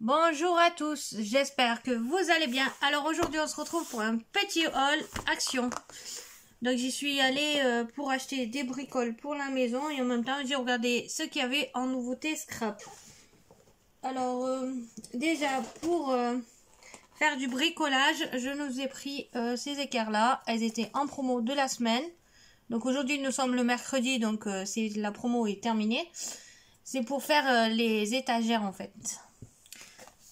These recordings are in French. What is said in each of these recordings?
Bonjour à tous, j'espère que vous allez bien. Alors aujourd'hui on se retrouve pour un petit haul action. Donc j'y suis allée pour acheter des bricoles pour la maison et en même temps j'ai regardé ce qu'il y avait en nouveauté scrap. Alors déjà pour faire du bricolage, je nous ai pris ces équerres là. Elles étaient en promo de la semaine. Donc aujourd'hui nous sommes le mercredi, donc la promo est terminée. C'est pour faire les étagères en fait.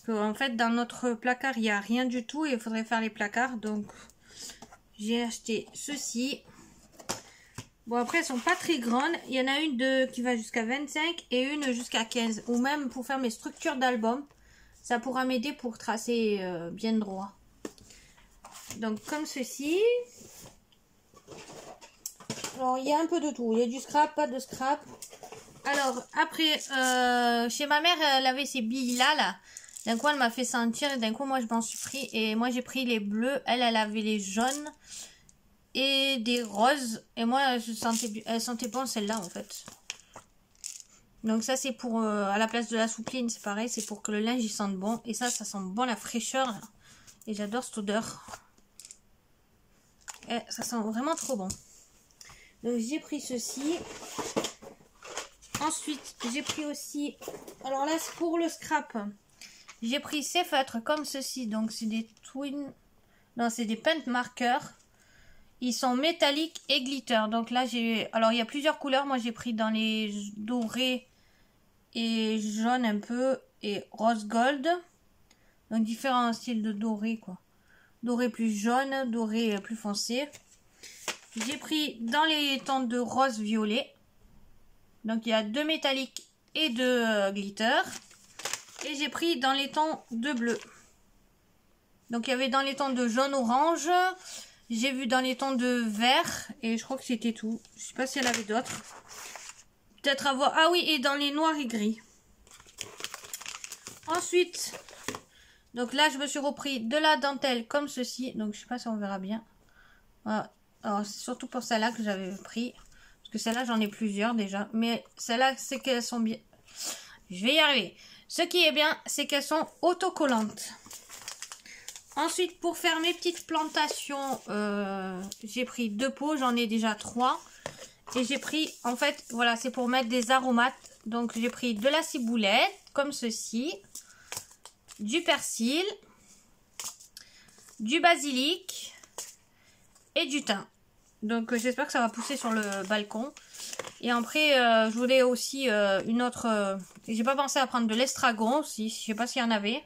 En fait dans notre placard il n'y a rien du tout et il faudrait faire les placards, donc j'ai acheté ceci. Bon après elles sont pas très grandes, il y en a une qui va jusqu'à 25 et une jusqu'à 15, ou même pour faire mes structures d'album, ça pourra m'aider pour tracer bien droit. Donc comme ceci. Alors il y a un peu de tout, il y a du scrap, pas de scrap. Alors après chez ma mère elle avait ces billes là. D'un coup elle m'a fait sentir et d'un coup moi je m'en suis pris et moi j'ai pris les bleus, elle avait les jaunes et des roses et moi elle sentait bon celle-là en fait. Donc ça c'est pour à la place de la soupline, c'est pareil, c'est pour que le linge il sente bon et ça sent bon la fraîcheur et j'adore cette odeur. Et ça sent vraiment trop bon. Donc j'ai pris ceci. Ensuite j'ai pris aussi, alors là c'est pour le scrap. J'ai pris ces feutres comme ceci, donc c'est des twin, non c'est des paint markers. Ils sont métalliques et glitter. Donc là alors il y a plusieurs couleurs. Moi j'ai pris dans les dorés et jaune un peu et rose gold. Donc différents styles de doré quoi. Doré plus jaune, doré plus foncé. J'ai pris dans les tons de rose violet. Donc il y a deux métalliques et deux glitter. Et j'ai pris dans les tons de bleu. Donc il y avait dans les tons de jaune orange. J'ai vu dans les tons de vert. Et je crois que c'était tout. Je sais pas s'il y en avait d'autres. Peut-être à voir. Ah oui, et dans les noirs et gris. Ensuite, donc là je me suis repris de la dentelle comme ceci. Donc je sais pas si on verra bien. Voilà. Alors c'est surtout pour celle-là que j'avais pris. Parce que celle-là j'en ai plusieurs déjà. Mais celle-là c'est qu'elles sont bien. Je vais y arriver. Ce qui est bien, c'est qu'elles sont autocollantes. Ensuite, pour faire mes petites plantations, j'ai pris 2 pots. J'en ai déjà 3. Et j'ai pris, en fait, voilà, c'est pour mettre des aromates. Donc, j'ai pris de la ciboulette, comme ceci. Du persil. Du basilic. Et du thym. Donc, j'espère que ça va pousser sur le balcon. Et après, je voulais aussi une autre... j'ai pas pensé à prendre de l'estragon aussi. Je sais pas s'il y en avait.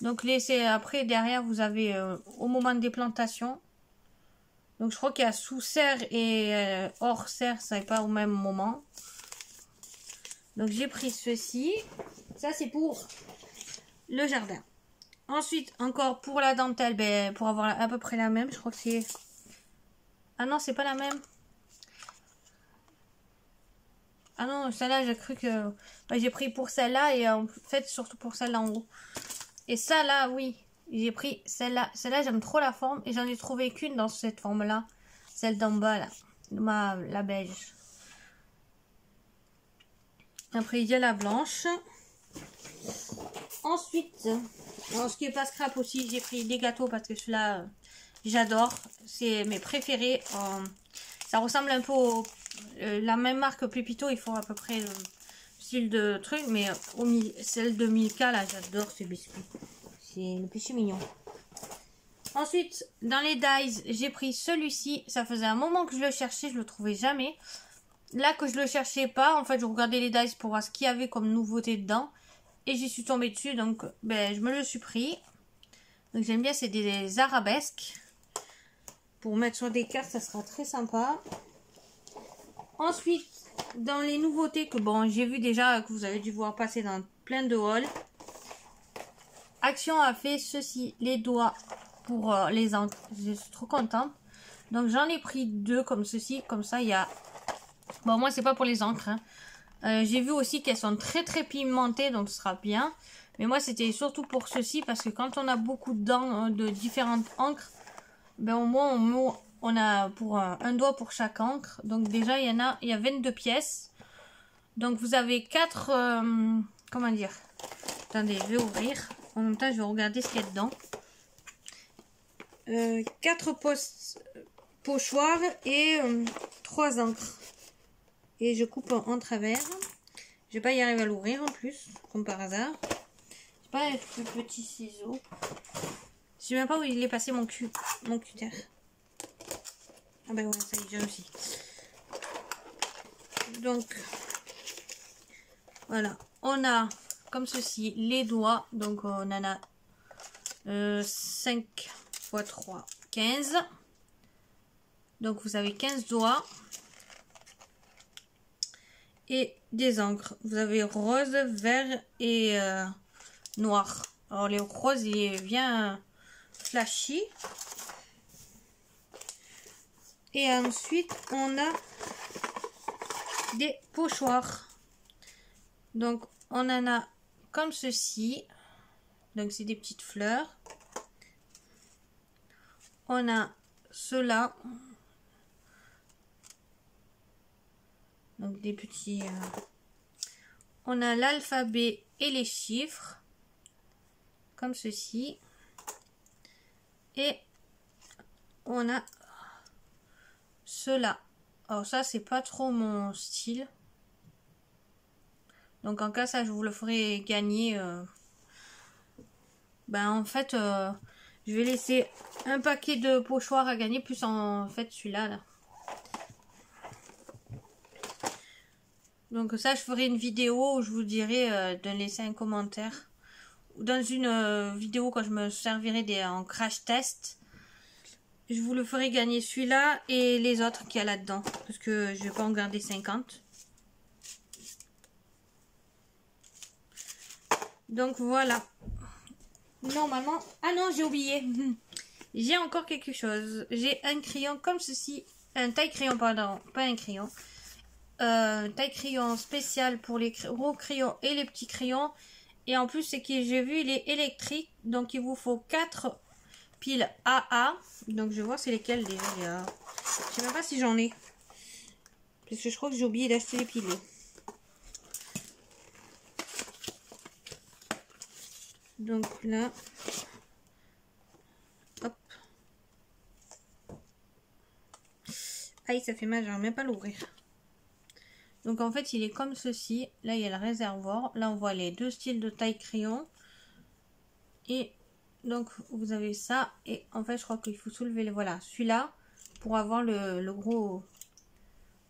Donc après, derrière, vous avez au moment des plantations. Donc je crois qu'il y a sous serre et hors serre. Ça n'est pas au même moment. Donc j'ai pris ceci. Ça c'est pour le jardin. Ensuite, encore pour la dentelle. Ben, pour avoir à peu près la même. Je crois que c'est... Ah non, c'est pas la même. Ah non, celle-là, j'ai cru que... Ben, j'ai pris pour celle-là et en fait, surtout pour celle-là en haut. Et ça, là, oui, j'ai pris celle-là. Celle-là, j'aime trop la forme et j'en ai trouvé qu'une dans cette forme-là. Celle d'en bas, là. La beige. Après, il y a la blanche. Ensuite, alors, ce qui est pas scrap aussi, j'ai pris des gâteaux parce que ceux-là, j'adore. C'est mes préférés. Ça ressemble un peu la même marque Pépito, ils font à peu près le style de truc, mais celle de Milka là, j'adore ces biscuits. C'est le péché mignon. Ensuite, dans les dies, j'ai pris celui-ci. Ça faisait un moment que je le cherchais, je le trouvais jamais. Là que je le cherchais pas, en fait, je regardais les dies pour voir ce qu'il y avait comme nouveauté dedans. Et j'y suis tombée dessus, donc ben, je me le suis pris. Donc j'aime bien, c'est des arabesques. Pour mettre sur des cartes, ça sera très sympa. Ensuite, dans les nouveautés que bon, j'ai vu déjà, que vous avez dû voir passer dans plein de hauls. Action a fait ceci, les doigts pour les encres. Je suis trop contente. Donc j'en ai pris 2 comme ceci, comme ça il y a... Bon moi c'est pas pour les encres. Hein. J'ai vu aussi qu'elles sont très très pimentées, donc ce sera bien. Mais moi c'était surtout pour ceci, parce que quand on a beaucoup de différentes encres, ben au moins on a pour un doigt pour chaque encre. Donc déjà il y a 22 pièces. Donc vous avez 4, comment dire, Attendez, je vais ouvrir. En même temps, je vais regarder ce qu'il y a dedans. 4 pochoirs et 3 encres. Et je coupe en travers. Je vais pas y arriver à l'ouvrir en plus, comme par hasard. J'ai pas le petit ciseau. Je sais même pas où il est passé mon cutter. Ah ben ouais, ça y est, j'ai aussi. Donc, voilà. On a, comme ceci, les doigts. Donc, on en a 5 x 3, 15. Donc, vous avez 15 doigts. Et des encres. Vous avez rose, vert et noir. Alors, les roses, il est bien flashy. Et ensuite, on a des pochoirs. Donc, on en a comme ceci. Donc, c'est des petites fleurs. On a ceux-là. Donc, des petits... On a l'alphabet et les chiffres. Comme ceci. Et on a ceux-là. Alors, ça, c'est pas trop mon style. Donc en cas ça je vous le ferai gagner. Ben en fait je vais laisser un paquet de pochoirs à gagner plus en fait celui-là là. Donc ça je ferai une vidéo où je vous dirai de laisser un commentaire. Dans une vidéo quand je me servirai en crash test. Je vous le ferai gagner celui-là et les autres qu'il y a là-dedans. Parce que je vais pas en garder 50. Donc voilà. Normalement... Ah non, j'ai oublié. J'ai encore quelque chose. J'ai un crayon comme ceci. Un taille-crayon, pardon. Pas un crayon. Taille-crayon spécial pour les gros crayons et les petits crayons. Et en plus, c'est que j'ai vu, il est électrique. Donc il vous faut 4 piles AA. Donc je vais voir c'est lesquelles déjà. Je sais même pas si j'en ai. Parce que je crois que j'ai oublié d'acheter les piles. Donc là, hop. Aïe, ça fait mal, j'arrive même pas à l'ouvrir. Donc en fait, il est comme ceci. Là, il y a le réservoir. Là, on voit les deux styles de taille crayon. Et donc, vous avez ça. Et en fait, je crois qu'il faut soulever les... Voilà, celui-là, pour avoir le gros...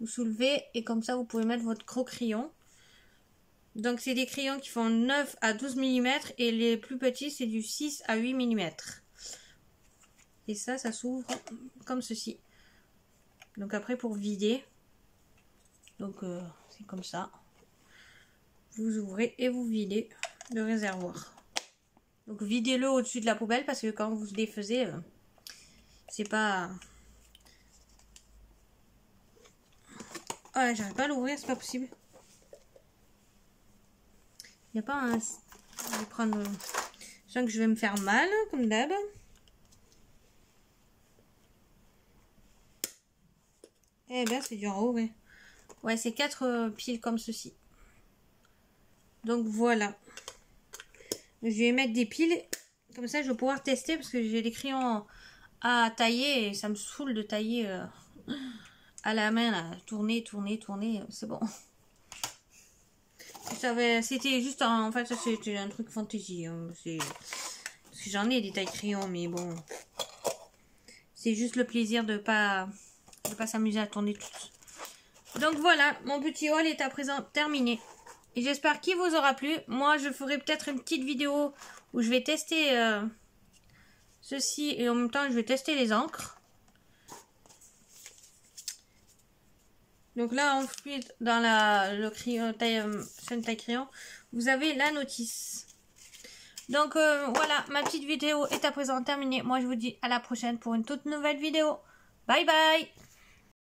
Vous soulevez et comme ça, vous pouvez mettre votre gros crayon. Donc, c'est des crayons qui font 9 à 12 mm et les plus petits, c'est du 6 à 8 mm. Et ça s'ouvre comme ceci. Donc, après, pour vider, donc c'est comme ça. Vous ouvrez et vous videz le réservoir. Donc, videz-le au-dessus de la poubelle parce que quand vous défaisez, c'est pas... Ah, j'arrive pas à l'ouvrir, c'est pas possible. Il n'y a pas un... Je vais prendre... Je sens que je vais me faire mal, comme d'hab. Eh ben, c'est dur à ouvrir. Ouais, c'est 4 piles comme ceci. Donc, voilà. Je vais mettre des piles. Comme ça, je vais pouvoir tester parce que j'ai des crayons à tailler. Et ça me saoule de tailler à la main, là. Tourner, c'est bon. C'était juste en fait c'était un truc fantaisie hein. Parce que j'en ai des tailles crayons mais bon c'est juste le plaisir de pas s'amuser à tourner tout. Donc voilà, mon petit haul est à présent terminé et j'espère qu'il vous aura plu. Moi je ferai peut-être une petite vidéo où je vais tester ceci et en même temps je vais tester les encres. Donc là, ensuite, dans le crayon, taille crayon, vous avez la notice. Donc voilà, ma petite vidéo est à présent terminée. Moi, je vous dis à la prochaine pour une toute nouvelle vidéo. Bye bye!